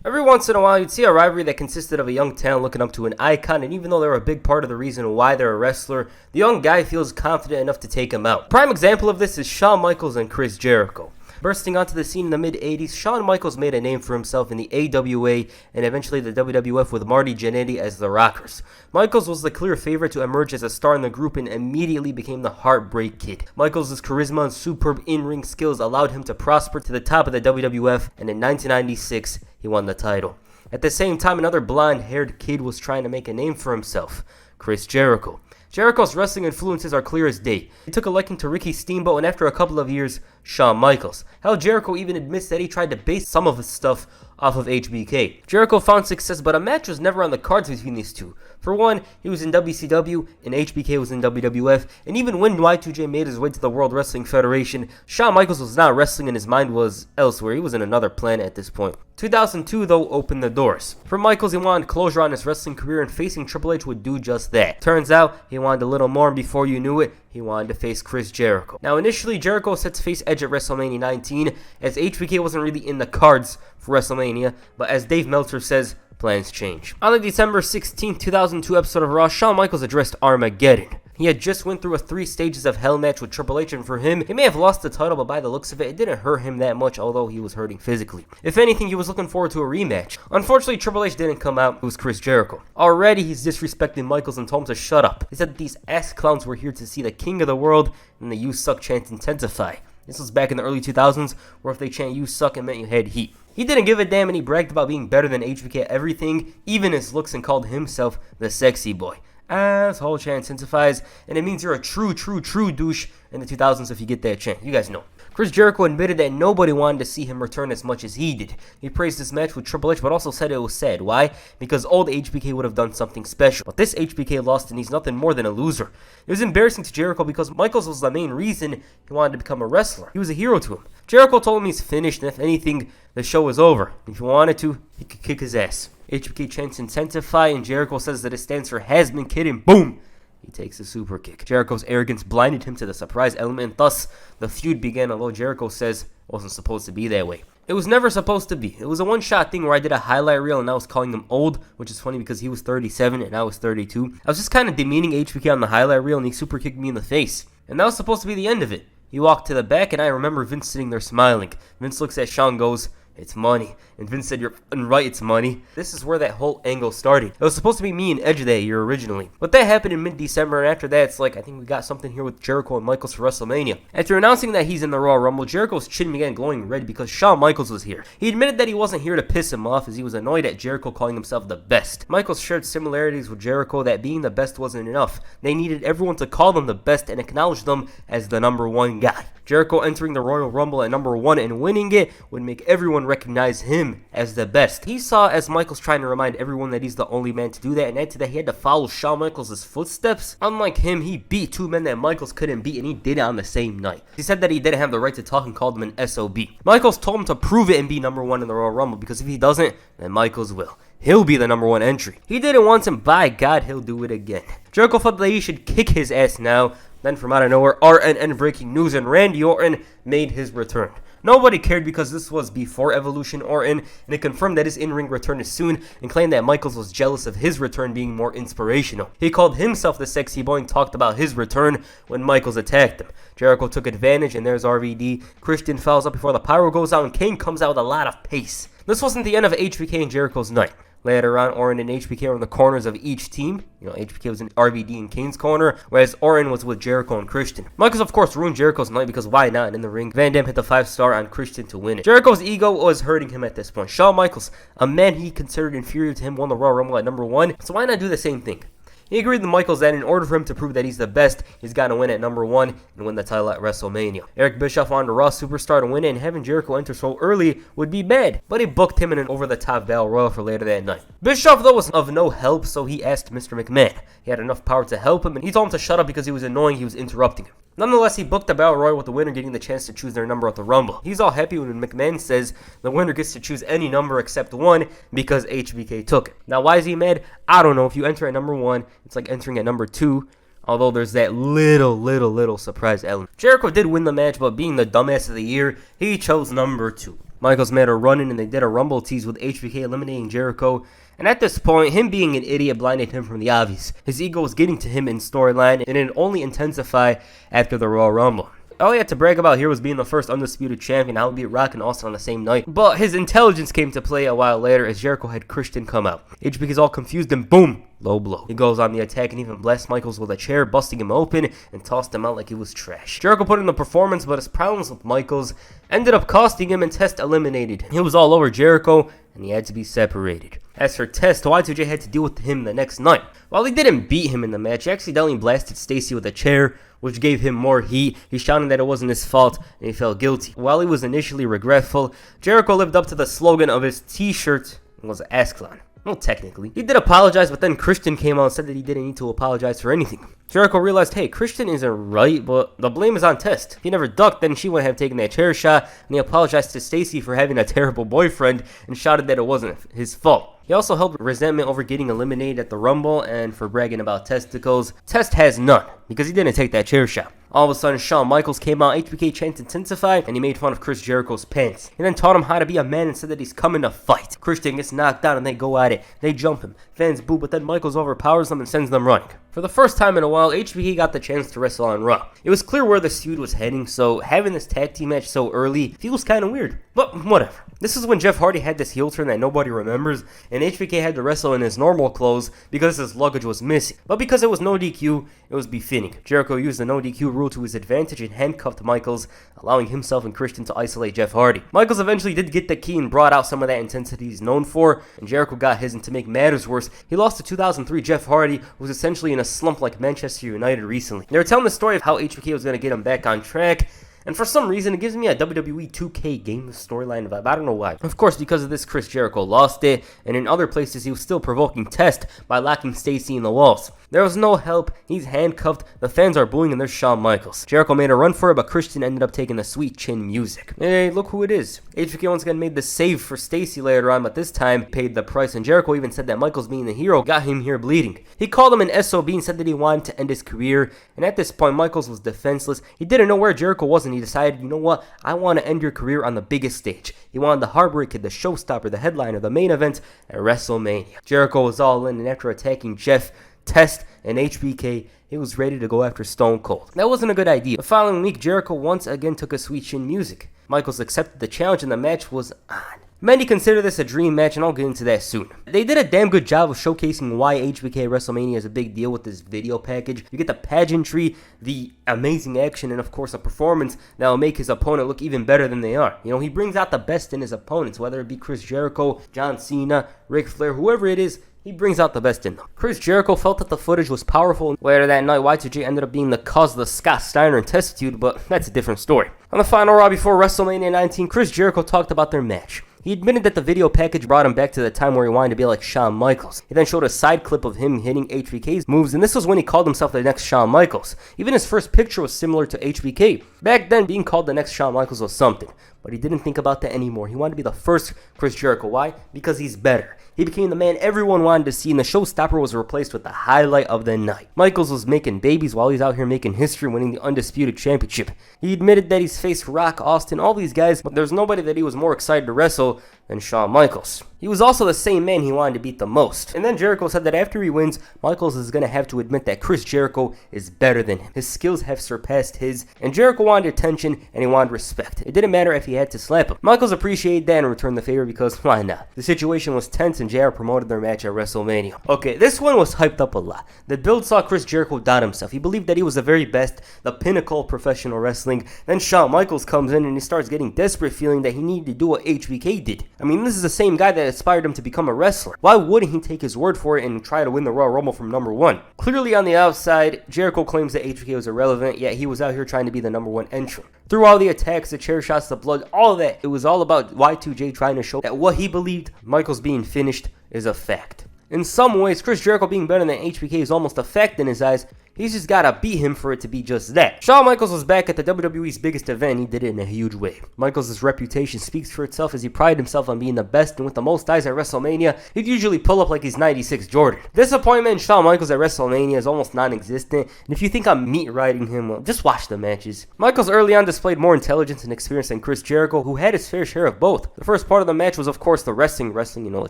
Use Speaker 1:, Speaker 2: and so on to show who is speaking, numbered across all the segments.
Speaker 1: Every once in a while, you'd see a rivalry that consisted of a young talent looking up to an icon, and even though they're a big part of the reason why they're a wrestler, the young guy feels confident enough to take him out. Prime example of this is Shawn Michaels and Chris Jericho. Bursting onto the scene in the mid-80s, Shawn Michaels made a name for himself in the AWA and eventually the WWF with Marty Jannetty as the Rockers. Michaels was the clear favorite to emerge as a star in the group and immediately became the Heartbreak Kid. Michaels' charisma and superb in-ring skills allowed him to prosper to the top of the WWF, and in 1996, he won the title. At the same time, another blonde-haired kid was trying to make a name for himself, Chris Jericho. Jericho's wrestling influences are clear as day. He took a liking to Ricky Steamboat and after a couple of years, Shawn Michaels. Hell, Jericho even admits that he tried to base some of his stuff off of HBK. Jericho found success, but a match was never on the cards between these two. For one, he was in WCW and HBK was in WWF, and even when Y2J made his way to the World Wrestling Federation, Shawn Michaels was not wrestling and his mind was elsewhere. He was in another planet at this point. 2002, though, opened the doors. For Michaels, he wanted closure on his wrestling career, and facing Triple H would do just that. Turns out, he wanted a little more, and before you knew it, he wanted to face Chris Jericho. Now, initially, Jericho was set to face Edge at WrestleMania 19, as HBK wasn't really in the cards for WrestleMania, but as Dave Meltzer says, plans change. On the December 16, 2002 episode of Raw, Shawn Michaels addressed Armageddon. He had just went through a 3 stages of hell match with Triple H, and for him, he may have lost the title, but by the looks of it, it didn't hurt him that much, although he was hurting physically. If anything, he was looking forward to a rematch. Unfortunately, Triple H didn't come out. It was Chris Jericho. Already, he's disrespecting Michaels and told him to shut up. He said that these ass clowns were here to see the king of the world, and the "you suck" chants intensify. This was back in the early 2000s, where if they chant "you suck," it meant you had heat. He didn't give a damn, and he bragged about being better than HBK at everything, even his looks, and called himself the sexy boy. Asshole chant intensifies, and it means you're a true douche in the 2000s if you get that chant. You guys know. Chris Jericho admitted that nobody wanted to see him return as much as he did. He praised this match with Triple H, but also said it was sad. Why? Because old HBK would have done something special. But this HBK lost, and he's nothing more than a loser. It was embarrassing to Jericho because Michaels was the main reason he wanted to become a wrestler. He was a hero to him. Jericho told him he's finished, and if anything, the show was over. If he wanted to, he could kick his ass. HBK chants intensify, and Jericho says that it stands for has been kid, and boom! He takes a super kick. Jericho's arrogance blinded him to the surprise element, thus the feud began, although Jericho says it wasn't supposed to be that way. It was never supposed to be. It was a one-shot thing where I did a highlight reel and I was calling him old, which is funny because he was 37 and I was 32. I was just kind of demeaning HBK on the highlight reel and he super kicked me in the face. And that was supposed to be the end of it. He walked to the back and I remember Vince sitting there smiling. Vince looks at Shawn, goes, "It's money." And Vince said, "You're right, it's money." This is where that whole angle started. It was supposed to be me and Edge that year originally. But that happened in mid-December, and after that, it's like, I think we got something here with Jericho and Michaels for WrestleMania. After announcing that he's in the Royal Rumble, Jericho's chin began glowing red because Shawn Michaels was here. He admitted that he wasn't here to piss him off, as he was annoyed at Jericho calling himself the best. Michaels shared similarities with Jericho that being the best wasn't enough. They needed everyone to call them the best and acknowledge them as the number one guy. Jericho entering the Royal Rumble at number 1 and winning it would make everyone recognize him as the best. He saw as Michaels trying to remind everyone that he's the only man to do that, and add to that he had to follow Shawn Michaels' footsteps. Unlike him, he beat 2 men that Michaels couldn't beat, and he did it on the same night. He said that he didn't have the right to talk and called him an SOB. Michaels told him to prove it and be number 1 in the Royal Rumble, because if he doesn't, then Michaels will. He'll be the number 1 entry. He did it once, and by God, he'll do it again. Jericho felt that he should kick his ass now. Then from out of nowhere, RNN breaking news, and Randy Orton made his return. Nobody cared because this was before Evolution Orton, and it confirmed that his in-ring return is soon, and claimed that Michaels was jealous of his return being more inspirational. He called himself the sexy boy and talked about his return when Michaels attacked him. Jericho took advantage, and there's RVD. Christian fouls up before the pyro goes out, and Kane comes out with a lot of pace. This wasn't the end of HBK and Jericho's night. Later on, Orton and HBK were in the corners of each team. HBK was in RVD and Kane's corner, whereas Orton was with Jericho and Christian. Michaels, of course, ruined Jericho's night because why not? In the ring, Van Dam hit the 5-star on Christian to win it. Jericho's ego was hurting him at this point. Shawn Michaels, a man he considered inferior to him, won the Royal Rumble at number 1, so why not do the same thing? He agreed with Michaels that in order for him to prove that he's the best, he's got to win at number 1 and win the title at WrestleMania. Eric Bischoff wanted a Raw superstar to win it, and having Jericho enter so early would be bad, but he booked him in an over-the-top battle royal for later that night. Bischoff, though, was of no help, so he asked Mr. McMahon. He had enough power to help him, and he told him to shut up because he was annoying, he was interrupting him. Nonetheless, he booked the battle royal with the winner getting the chance to choose their number at the Rumble. He's all happy when McMahon says the winner gets to choose any number except 1 because HBK took it. Now, why is he mad? I don't know. If you enter at number 1, it's like entering at number 2, although there's that little surprise element. Jericho did win the match, but being the dumbass of the year, he chose number 2. Michaels made a run in and they did a rumble tease with HBK eliminating Jericho. And at this point, him being an idiot blinded him from the obvious. His ego was getting to him in storyline, and it only intensify after the Royal Rumble. All he had to brag about here was being the first undisputed champion, how he beat Rock and Austin on the same night. But his intelligence came to play a while later as Jericho had Christian come out. HBK is all confused and boom, low blow. He goes on the attack and even blasts Michaels with a chair, busting him open and tossed him out like he was trash. Jericho put in the performance, but his problems with Michaels ended up costing him, and Test eliminated him. He was all over Jericho and he had to be separated. As for Test, Y2J had to deal with him the next night. While he didn't beat him in the match, he accidentally blasted Stacy with a chair, which gave him more heat. He shouted that it wasn't his fault, and he felt guilty. While he was initially regretful, Jericho lived up to the slogan of his t-shirt and was Escalating. Well, technically. He did apologize, but then Christian came out and said that he didn't need to apologize for anything. Jericho realized, hey, Christian isn't right, but the blame is on Test. If he never ducked, then she wouldn't have taken that chair shot, and he apologized to Stacy for having a terrible boyfriend and shouted that it wasn't his fault. He also held resentment over getting eliminated at the Rumble and for bragging about testicles. Test has none, because he didn't take that chair shot. All of a sudden, Shawn Michaels came out, HBK chants intensified, and he made fun of Chris Jericho's pants. He then taught him how to be a man and said that he's coming to fight. Christian gets knocked down and they go at it. They jump him. Fans boo, but then Michaels overpowers them and sends them running. For the first time in a while, HBK got the chance to wrestle on Raw. It was clear where this feud was heading, so having this tag team match so early feels kind of weird. But whatever. This is when Jeff Hardy had this heel turn that nobody remembers, and HBK had to wrestle in his normal clothes because his luggage was missing. But because it was no DQ, it was befitting. Jericho used the no DQ rule to his advantage and handcuffed Michaels, allowing himself and Christian to isolate Jeff Hardy. Michaels eventually did get the key and brought out some of that intensity he's known for, and Jericho got his, and to make matters worse, he lost to 2003 Jeff Hardy, who was essentially in a slump like Manchester United recently. They were telling the story of how HBK was going to get him back on track, and for some reason, it gives me a WWE 2K game storyline vibe. I don't know why. Of course, because of this, Chris Jericho lost it, and in other places, he was still provoking Test by locking Stacy in the walls. There was no help. He's handcuffed. The fans are booing, and there's Shawn Michaels. Jericho made a run for it, but Christian ended up taking the sweet chin music. Hey, look who it is. HBK once again made the save for Stacy later on, but this time paid the price, and Jericho even said that Michaels being the hero got him here bleeding. He called him an SOB and said that he wanted to end his career, and at this point, Michaels was defenseless. He didn't know where Jericho was, and he decided, you know what, I want to end your career on the biggest stage. He wanted the Heartbreak Kid, the showstopper, the headliner, the main event at WrestleMania. Jericho was all in, and after attacking Jeff, Test, and HBK, he was ready to go after Stone Cold. That wasn't a good idea. The following week, Jericho once again took a sweet chin music. Michaels accepted the challenge and the match was on. Many consider this a dream match, and I'll get into that soon. They did a damn good job of showcasing why HBK WrestleMania is a big deal with this video package. You get the pageantry, the amazing action, and of course a performance that will make his opponent look even better than they are. You know, he brings out the best in his opponents, whether it be Chris Jericho, John Cena, Ric Flair, whoever it is. He brings out the best in them. Chris Jericho felt that the footage was powerful. Later that night, Y2J ended up being the cause of the Scott Steiner testitude, but that's a different story. On the final Raw before WrestleMania 19, Chris Jericho talked about their match. He admitted that the video package brought him back to the time where he wanted to be like Shawn Michaels. He then showed a side clip of him hitting HBK's moves, and this was when he called himself the next Shawn Michaels. Even his first picture was similar to HBK. Back then, being called the next Shawn Michaels was something, but he didn't think about that anymore. He wanted to be the first Chris Jericho. Why? Because he's better. He became the man everyone wanted to see, and the showstopper was replaced with the highlight of the night. Michaels was making babies while he's out here making history, winning the Undisputed Championship. He admitted that he's faced Rock, Austin, all these guys, but there's nobody that he was more excited to wrestle than Shawn Michaels. He was also the same man he wanted to beat the most. And then Jericho said that after he wins, Michaels is going to have to admit that Chris Jericho is better than him. His skills have surpassed his, and Jericho wanted attention and he wanted respect. It didn't matter if he had to slap him. Michaels appreciated that and returned the favor because why not? The situation was tense and JR promoted their match at WrestleMania. Okay, this one was hyped up a lot. The build saw Chris Jericho doubt himself. He believed that he was the very best, the pinnacle of professional wrestling. Then Shawn Michaels comes in and he starts getting desperate, feeling that he needed to do what HBK did. I mean, this is the same guy that inspired him to become a wrestler. Why wouldn't he take his word for it and try to win the Royal Rumble from number one? Clearly on the outside, Jericho claims that HBK was irrelevant, yet he was out here trying to be the number one entrant. Through all the attacks, the chair shots, the blood, all of that, it was all about Y2J trying to show that what he believed, Michaels being finished, is a fact. In some ways, Chris Jericho being better than HBK is almost a fact in his eyes. He's just gotta beat him for it to be just that. Shawn Michaels was back at the WWE's biggest event, and he did it in a huge way. Michaels' reputation speaks for itself as he prided himself on being the best, and with the most eyes at WrestleMania, he'd usually pull up like he's 96 Jordan. Disappointment in Shawn Michaels at WrestleMania is almost non-existent, and if you think I'm meat riding him, well, just watch the matches. Michaels early on displayed more intelligence and experience than Chris Jericho, who had his fair share of both. The first part of the match was of course the wrestling, the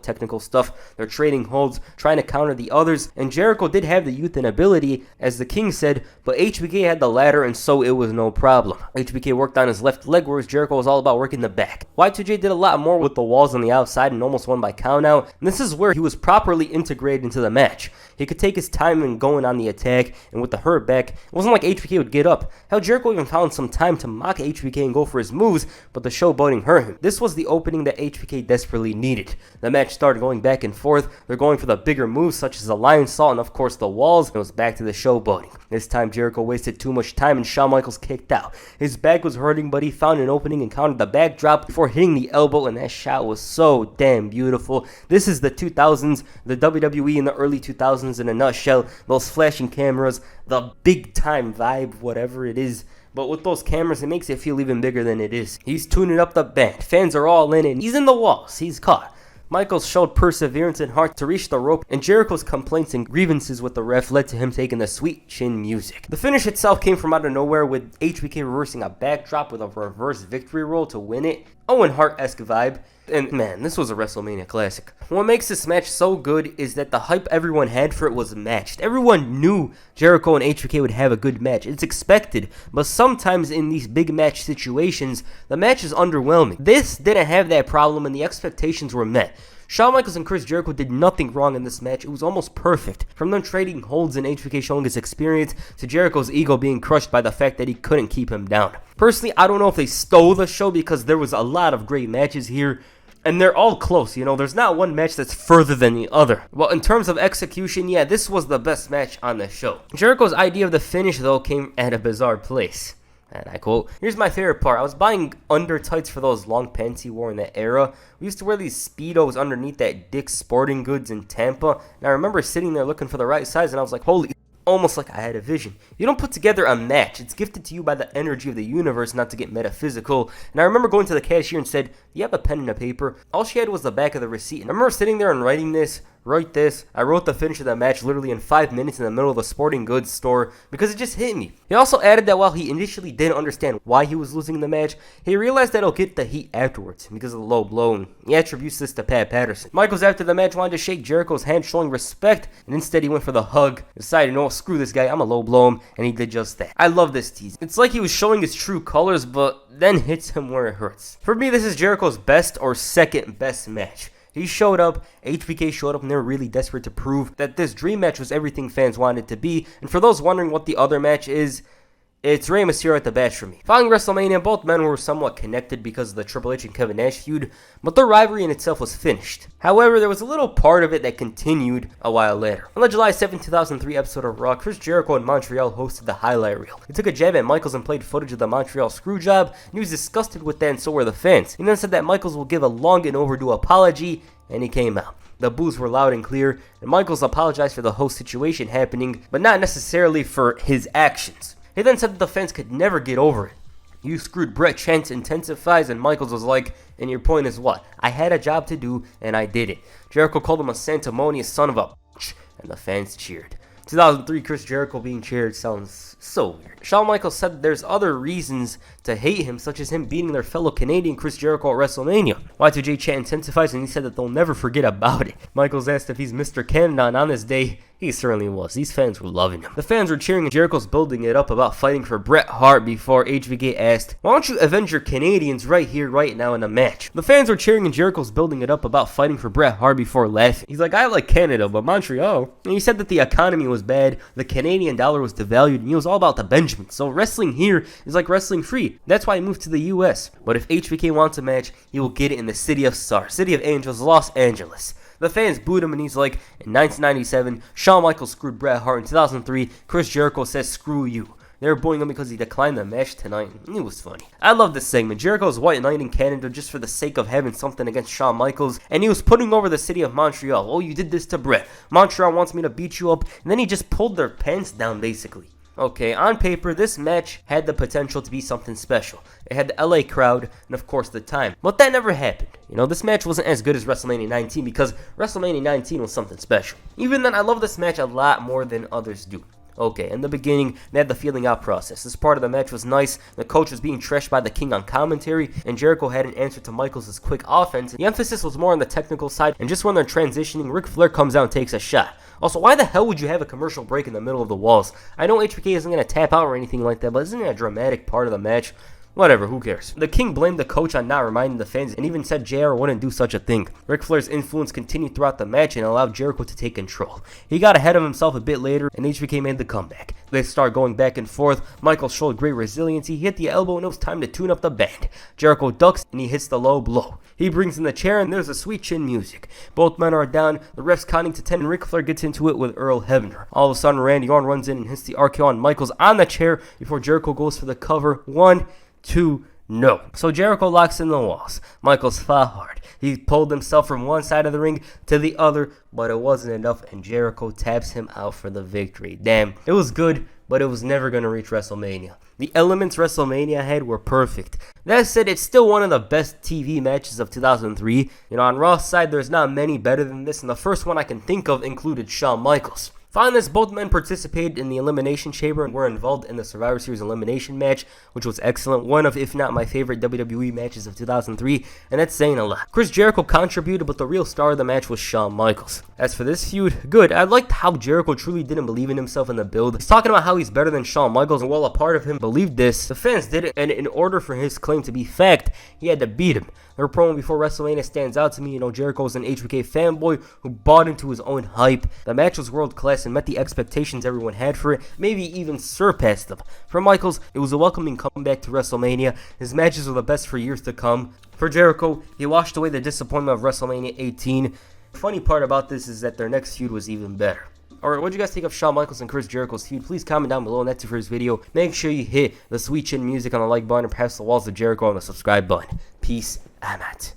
Speaker 1: technical stuff. They're trading holds, trying to counter the others, and Jericho did have the youth and ability, as the King said, but HBK had the ladder, and so it was no problem. HBK worked on his left leg, whereas Jericho was all about working the back. Y2J did a lot more with the walls on the outside and almost won by countout, and this is where he was properly integrated into the match. He could take his time in going on the attack, and with the hurt back, it wasn't like HBK would get up. Hell, Jericho even found some time to mock HBK and go for his moves, but the showboating hurt him. This was the opening that HBK desperately needed. The match started going back and forth. They're going for the bigger moves, such as the lion salt and of course the walls, and it was back to the showboating. This time Jericho wasted too much time and Shawn Michaels kicked out. His back was hurting, but he found an opening and countered the backdrop before hitting the elbow, and that shot was so damn beautiful. This is the 2000s, the WWE in the early 2000s in a nutshell. Those flashing cameras, the big time vibe, whatever it is. But with those cameras, it makes it feel even bigger than it is. He's tuning up the band. Fans are all in, and he's in the walls. He's caught. Michaels showed perseverance and heart to reach the rope, and Jericho's complaints and grievances with the ref led to him taking the sweet chin music. The finish itself came from out of nowhere, with HBK reversing a backdrop with a reverse victory roll to win it. Owen Hart-esque vibe. And man, this was a WrestleMania classic. What makes this match so good is that the hype everyone had for it was matched. Everyone knew Jericho and HBK would have a good match. It's expected, but sometimes in these big match situations, the match is underwhelming. This didn't have that problem, and the expectations were met. Shawn Michaels and Chris Jericho did nothing wrong in this match. It was almost perfect. From them trading holds and HBK showing his experience to Jericho's ego being crushed by the fact that he couldn't keep him down. Personally, I don't know if they stole the show because there was a lot of great matches here. And they're all close, there's not one match that's further than the other. Well, in terms of execution, yeah, this was the best match on the show. Jericho's idea of the finish, though, came at a bizarre place. And I quote, "Here's my favorite part. I was buying under tights for those long pants he wore in that era. We used to wear these Speedos underneath that Dick's Sporting Goods in Tampa. And I remember sitting there looking for the right size, and I was like, holy, almost like I had a vision. You don't put together a match. It's gifted to you by the energy of the universe, not to get metaphysical." And I remember going to the cashier and said, "Do you have a pen and a paper?" All she had was the back of the receipt. And I remember sitting there and writing this. Write this. I wrote the finish of the match literally in 5 minutes in the middle of a sporting goods store because it just hit me. He also added that while he initially didn't understand why he was losing the match, he realized that he'll get the heat afterwards because of the low blow, and he attributes this to Pat Patterson. Michaels after the match wanted to shake Jericho's hand showing respect, and instead he went for the hug. Decided, screw this guy, I'm a low blow him, and he did just that. I love this tease. It's like he was showing his true colors, but then hits him where it hurts. For me, this is Jericho's best or second best match. He showed up, HBK showed up, and they were really desperate to prove that this dream match was everything fans wanted it to be. And for those wondering what the other match is, it's Rey Mysterio at the Bash for me. Following WrestleMania, both men were somewhat connected because of the Triple H and Kevin Nash feud, but their rivalry in itself was finished. However, there was a little part of it that continued a while later. On the July 7, 2003 episode of Raw, Chris Jericho in Montreal hosted the highlight reel. He took a jab at Michaels and played footage of the Montreal screwjob, and he was disgusted with that, and so were the fans. He then said that Michaels will give a long and overdue apology, and he came out. The boos were loud and clear, and Michaels apologized for the whole situation happening, but not necessarily for his actions. He then said that the fans could never get over it. "You screwed Brett," chants intensifies, and Michaels was like, "And your point is what? I had a job to do, and I did it." Jericho called him a sanctimonious son of a bitch, and the fans cheered. 2003 Chris Jericho being cheered sounds so weird. Shawn Michaels said that there's other reasons to hate him, such as him beating their fellow Canadian Chris Jericho at WrestleMania. Y2J chat intensifies, and he said that they'll never forget about it. Michaels asked if he's Mr. Canada, and on this day, he certainly was. These fans were loving him. The fans were cheering, and Jericho's building it up about fighting for Bret Hart before HBK asked, "Why don't you avenge your Canadians right here, right now in a match?" The fans were cheering, and Jericho's building it up about fighting for Bret Hart before laughing. He's like, "I like Canada, but Montreal." And he said that the economy was bad, the Canadian dollar was devalued, and he was all about the Benjamin. So wrestling here is like wrestling free. That's why he moved to the US. But if HBK wants a match, he will get it in the City of Stars, City of Angels, Los Angeles. The fans booed him, and he's like, in 1997, Shawn Michaels screwed Bret Hart. In 2003, Chris Jericho says, "Screw you." They were booing him because he declined the match tonight. It was funny. I love this segment. Jericho's white knight in Canada just for the sake of having something against Shawn Michaels, and he was putting over the city of Montreal. Oh, you did this to Brett. Montreal wants me to beat you up, and then he just pulled their pants down, basically. Okay, on paper, this match had the potential to be something special. It had the LA crowd, and of course the time. But that never happened. You know, this match wasn't as good as WrestleMania 19 because WrestleMania 19 was something special. Even then, I love this match a lot more than others do. Okay, in the beginning, they had the feeling out process. This part of the match was nice. The coach was being trashed by the King on commentary, and Jericho had an answer to Michaels' quick offense. The emphasis was more on the technical side, and just when they're transitioning, Ric Flair comes out and takes a shot. Also, why the hell would you have a commercial break in the middle of the walls? I know HBK isn't going to tap out or anything like that, but isn't it a dramatic part of the match? Whatever, who cares? The King blamed the coach on not reminding the fans and even said JR wouldn't do such a thing. Ric Flair's influence continued throughout the match and allowed Jericho to take control. He got ahead of himself a bit later and HBK made the comeback. They start going back and forth. Michael showed great resilience. He hit the elbow and it was time to tune up the band. Jericho ducks and he hits the low blow. He brings in the chair and there's a sweet chin music. Both men are down, the ref's counting to 10 and Ric Flair gets into it with Earl Hebner. All of a sudden Randy Orton runs in and hits the RKO on Michaels on the chair before Jericho goes for the cover. 1, 2, no. So Jericho locks in the walls. Michaels fought hard. He pulled himself from one side of the ring to the other, but it wasn't enough, and Jericho taps him out for the victory. Damn, it was good, but it was never going to reach WrestleMania. The elements WrestleMania had were perfect. That said, it's still one of the best TV matches of 2003. You know, on Raw's side, there's not many better than this, and the first one I can think of included Shawn Michaels. Following this, both men participated in the Elimination Chamber and were involved in the Survivor Series elimination match, which was excellent. One of, if not my favorite WWE matches of 2003, and that's saying a lot. Chris Jericho contributed, but the real star of the match was Shawn Michaels. As for this feud, good. I liked how Jericho truly didn't believe in himself in the build. He's talking about how he's better than Shawn Michaels, and while a part of him believed this, the fans did it, and in order for his claim to be fact, he had to beat him. Their promo before WrestleMania stands out to me. You know, Jericho's an HBK fanboy who bought into his own hype. The match was world class and met the expectations everyone had for it, maybe even surpassed them. For Michaels, it was a welcoming comeback to WrestleMania. His matches were the best for years to come. For Jericho, he washed away the disappointment of WrestleMania 18. The funny part about this is that their next feud was even better. Alright, what do you guys think of Shawn Michaels and Chris Jericho's feud? Please comment down below, and that's it for this video. Make sure you hit the sweet chin music on the like button and press the walls of Jericho on the subscribe button. Peace, I'm out.